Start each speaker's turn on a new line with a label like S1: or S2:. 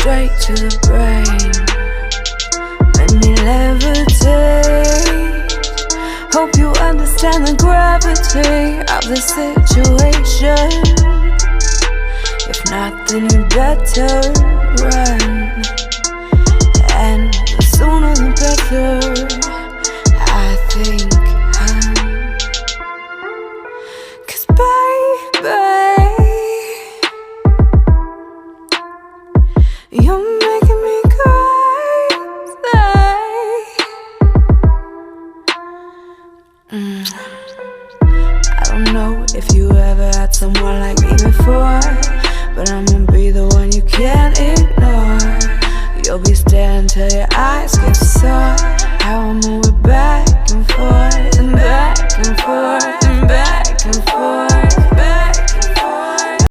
S1: straight to the brain, make me levitate. Hope you understand the gravity of the situation. If not, then you better run, and the sooner the better.